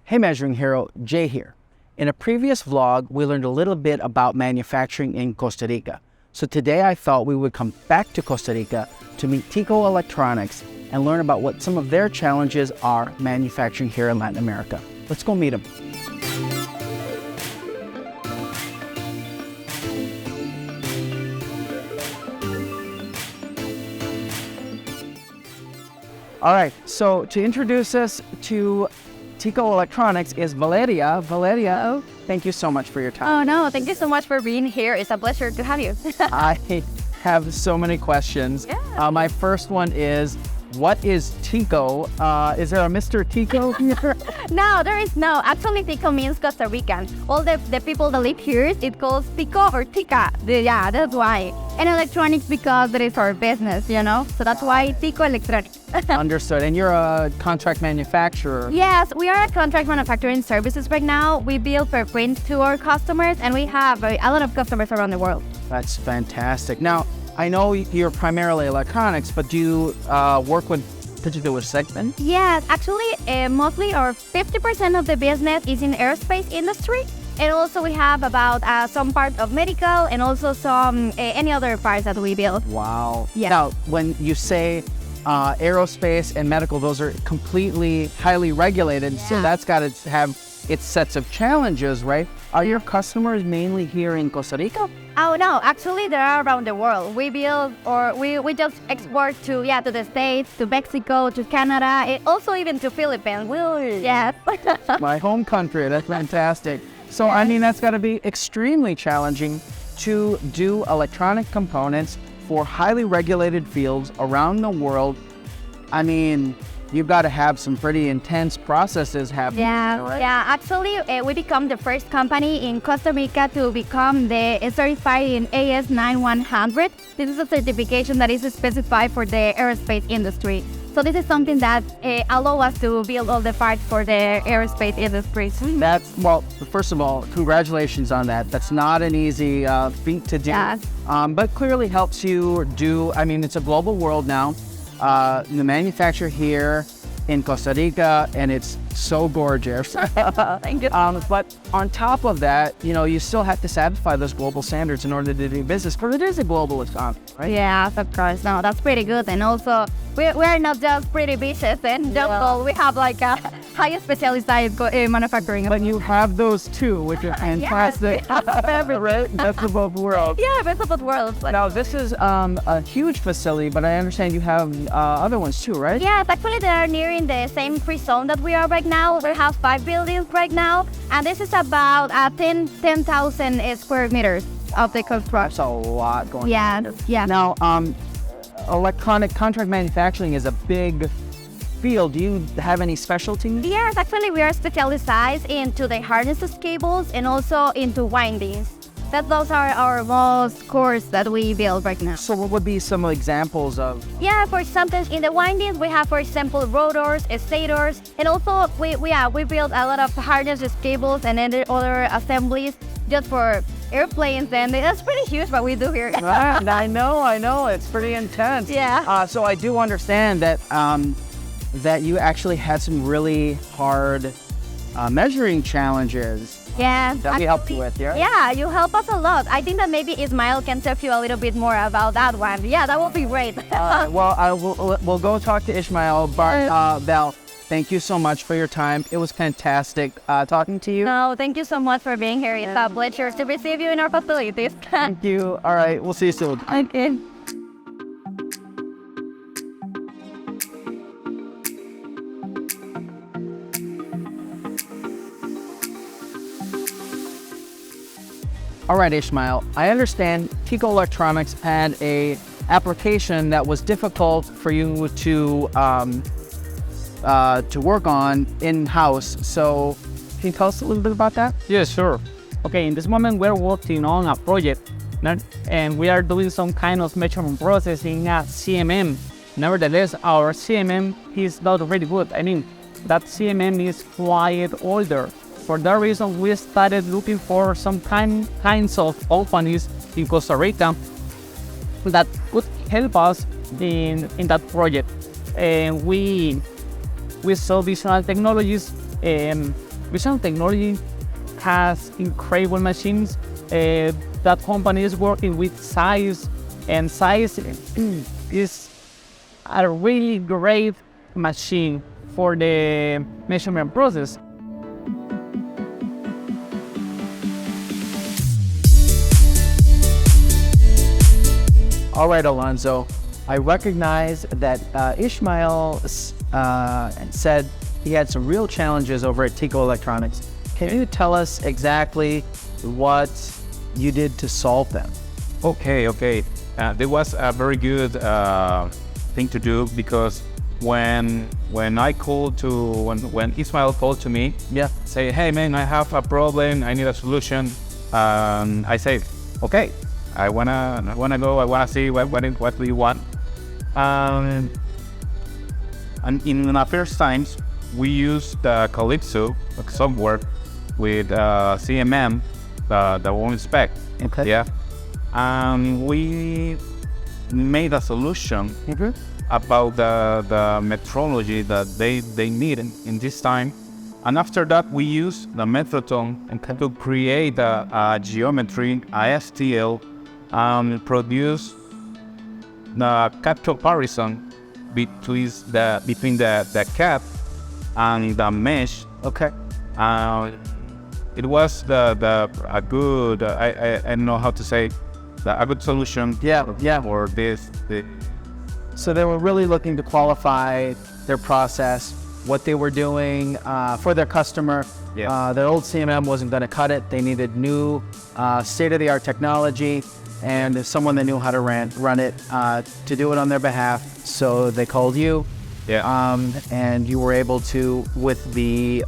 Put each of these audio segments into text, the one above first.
Hey Measuring Hero, Jay here. In a previous vlog, we learned a little bit about manufacturing in Costa Rica. So today I thought we would come back to Costa Rica to meet Tico Electronics and learn about what some of their challenges are manufacturing here in Latin America. Let's go meet them. All right, so to introduce us to Tico Electronics is Valeria. Valeria, thank you so much for your time. Oh no, thank you so much for being here. It's a pleasure to have you. I have so many questions. Yeah. My first one is, what is Tico? Is there a Mr. Tico here? No, there is no. Actually, Tico means Costa Rican. All the people that live here, it calls Tico or Tica. Yeah, that's why. And electronics because that is our business, you know? So that's why Tico Electronics. Understood. And you're a contract manufacturer. Yes, we are a contract manufacturing services right now. We build for print to our customers, and we have a lot of customers around the world. That's fantastic. Now, I know you're primarily electronics, but do you work with particular segments? Yes, actually, mostly our 50% of the business is in aerospace industry. And also we have about some part of medical and also some any other parts that we build. Wow. Yeah. Now, when you say aerospace and medical, those are completely highly regulated. So that's got to have its sets of challenges, right? Are your customers mainly here in Costa Rica? Oh no, actually they are around the world. We build or we just export to the States, to Mexico, to Canada, and also even to Philippines. Yes. My home country, that's fantastic. So I mean, that's got to be extremely challenging to do electronic components for highly regulated fields around the world. I mean, you've got to have some pretty intense processes happening. Yeah. Actually, we become the first company in Costa Rica to become certified in AS9100. This is a certification that is specified for the aerospace industry. So this is something that allows us to build all the parts for the aerospace industry. Well, first of all, congratulations on that. That's not an easy feat to do, but clearly helps you do, I mean, it's a global world now. The manufacturer here in Costa Rica, and it's so gorgeous. Thank you. But on top of that, you know, you still have to satisfy those global standards in order to do business, because it is a global economy, right? Yeah, of course. No, that's pretty good. And also, we're not just pretty bitches and we have like a high specialized manufacturing. But you have those too, which is fantastic. Right? Best of both worlds. Yeah, best of both worlds. Now, this is a huge facility, but I understand you have other ones too, right? Yes, actually they are nearing the same free zone that we are right now. We have 5 buildings right now, and this is about 10,000 square meters of the construction. That's a lot going on. Yeah. Now, electronic contract manufacturing is a big field. Do you have any specialties? Yes, actually we are specialized into the harnesses cables and also into windings. Those are our most cores that we build right now. So what would be some examples of? Yeah, for example, in the windings, we have, for example, rotors, stators, and also we build a lot of harnesses, cables, and other assemblies just for airplanes, and that's pretty huge what we do here. I know, it's pretty intense. Yeah. So I do understand that that you actually had some really hard measuring challenges. Yeah. That we helped you with, yeah? Yeah, you help us a lot. I think that maybe Ismael can tell you a little bit more about that one. Yeah, that would be great. Well, we'll go talk to Ishmael. Val, thank you so much for your time. It was fantastic talking to you. No, thank you so much for being here. It's a pleasure to receive you in our facilities. Thank you. All right, we'll see you soon. Okay. All right, Ishmael, I understand Tico Electronics had a application that was difficult for you to work on in-house. So can you tell us a little bit about that? Yeah, sure. Okay, in this moment we're working on a project and we are doing some kind of measurement process in a CMM. Nevertheless, our CMM is not very good. I mean, that CMM is quite older. For that reason, we started looking for some kinds of companies in Costa Rica that could help us in that project. And we saw visual technologies Vision Technology has incredible machines. That company is working with size, and size is a really great machine for the measurement process. All right, Alonso, I recognize that Ishmael said he had some real challenges over at Tico Electronics. Can you tell us exactly what you did to solve them? Okay. There was a very good thing to do, because when Ismael called to me, say, hey man, I have a problem, I need a solution. I say, okay, I wanna go, I wanna see what do you want. And in the first times, we used the Calypso software with CMM, the one spec. Okay. Yeah. We made a solution about the metrology that they need in this time. And after that, we use the Methodon to create a geometry, a STL, and produce the cap comparison between the cap and the mesh. Okay. It was a good, I don't know how to say, a good solution. For this. So they were really looking to qualify their process, what they were doing for their customer. Their old CMM wasn't going to cut it. They needed new state-of-the-art technology and someone that knew how to run it to do it on their behalf. So they called you. And you were able to, with the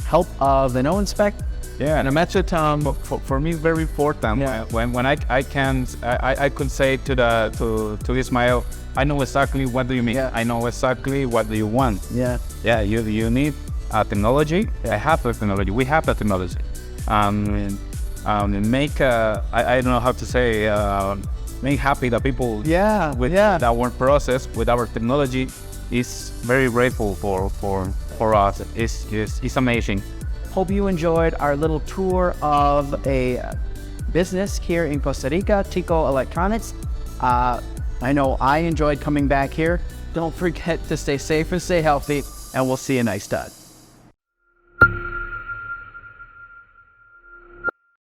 help of the no-inspect. And a Metrodon for me is very important. When I could say to Ismael, I know exactly what do you mean. I know exactly what do you want. You need a technology. I have the technology. We have the technology. Make I don't know how to say, make happy the people with our process, with our technology. Is very grateful for us. It's amazing. Hope you enjoyed our little tour of a business here in Costa Rica, Tico Electronics. I know I enjoyed coming back here. Don't forget to stay safe and stay healthy, and we'll see you next time.